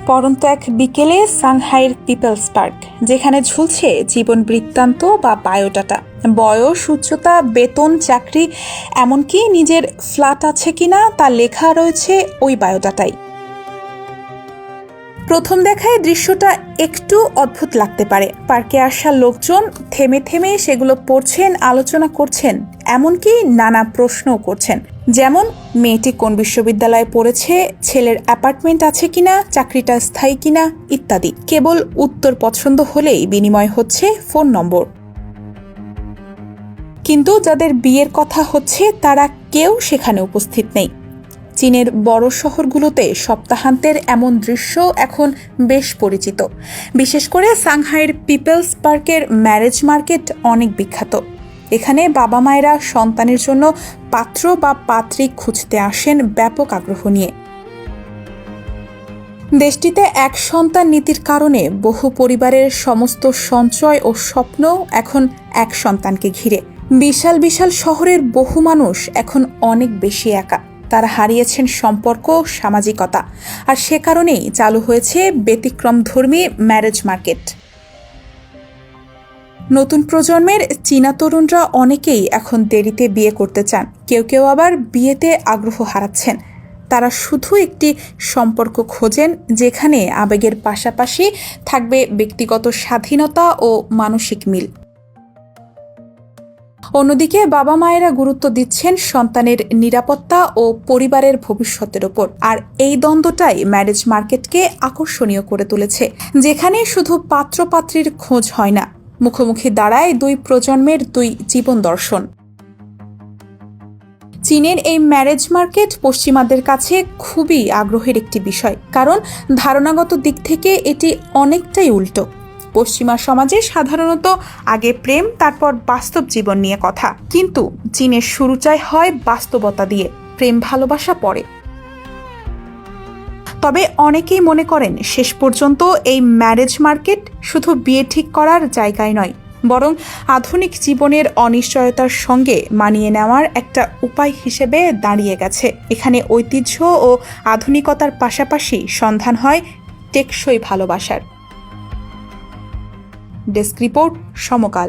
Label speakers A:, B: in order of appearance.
A: পরন্ত এক বিকেলে সাংহাইয়ের পিপলস পার্ক, যেখানে ঝুলছে জীবন বৃত্তান্ত বা বায়োডাটা, বয়স, উচ্চতা, বেতন, চাকরি, এমনকি নিজের ফ্ল্যাট আছে কিনা তা লেখা রয়েছে ওই বায়োডাটাই। প্রথম দেখায় দৃশ্যটা একটু অদ্ভুত লাগতে পারে। পার্কে আসা লোকজন থেমে থেমে সেগুলো পড়ছেন, আলোচনা করছেন, এমনকি নানা প্রশ্নও করছেন, যেমন মেয়েটি কোন বিশ্ববিদ্যালয়ে পড়েছে, ছেলের অ্যাপার্টমেন্ট আছে কিনা, চাকরিটা স্থায়ী কিনা ইত্যাদি। কেবল উত্তর পছন্দ হলেই বিনিময় হচ্ছে ফোন নম্বর। কিন্তু যাদের বিয়ের কথা হচ্ছে তারা কেউ সেখানে উপস্থিত নেই। চীনের বড় শহরগুলোতে সপ্তাহান্তের এমন দৃশ্য এখন বেশ পরিচিত। বিশেষ করে সাংহাইয়ের পিপলস পার্কের ম্যারেজ মার্কেট অনেক বিখ্যাত। এখানে বাবা মায়েরা সন্তানের জন্য পাত্র বা পাত্রী খুঁজতে আসেন ব্যাপক আগ্রহ নিয়ে। দেশটিতে এক সন্তান নীতির কারণে বহু পরিবারের সমস্ত সঞ্চয় ও স্বপ্ন এখন এক সন্তানকে ঘিরে। বিশাল বিশাল শহরের বহু মানুষ এখন অনেক বেশি একা। তারা হারিয়েছেন সম্পর্ক, সামাজিকতা, আর সে কারণেই চালু হয়েছে ব্যতিক্রমধর্মী ম্যারেজ মার্কেট। নতুন প্রজন্মের চীনা তরুণরা অনেকেই এখন দেরিতে বিয়ে করতে চান, কেউ কেউ আবার বিয়েতে আগ্রহ হারাচ্ছেন। তারা শুধু একটি সম্পর্ক খোঁজেন যেখানে আবেগের পাশাপাশি থাকবে ব্যক্তিগত স্বাধীনতা ও মানসিক মিল। অন্যদিকে বাবা মায়েরা গুরুত্ব দিচ্ছেন সন্তানের নিরাপত্তা ও পরিবারের ভবিষ্যতের ওপর। আর এই দ্বন্দ্বটাই ম্যারেজ মার্কেটকে আকর্ষণীয় করে তুলেছে, যেখানে শুধু পাত্রপাত্রীর খোঁজ হয় না, মুখোমুখি দাঁড়ায় দুই প্রজন্মের দুই জীবন দর্শন। চীনের এই ম্যারেজ মার্কেট পশ্চিমাদের কাছে খুবই আগ্রহের একটি বিষয়, কারণ ধারণাগত দিক থেকে এটি অনেকটাই উল্টো। পশ্চিমা সমাজে সাধারণত আগে প্রেম, তারপর বাস্তব জীবন নিয়ে কথা, কিন্তু চীনের শুরুটাই হয় বাস্তবতা দিয়ে, প্রেম ভালোবাসা পরে। তবে অনেকেই মনে করেন শেষ পর্যন্ত এই ম্যারেজ মার্কেট শুধু বিয়ে ঠিক করার জায়গায় নয়, বরং আধুনিক জীবনের অনিশ্চয়তার সঙ্গে মানিয়ে নেওয়ার একটা উপায় হিসেবে দাঁড়িয়ে গেছে। এখানে ঐতিহ্য ও আধুনিকতার পাশাপাশি সন্ধান হয় টেকসই ভালোবাসার। ডেস্ক রিপোর্ট, সমকাল।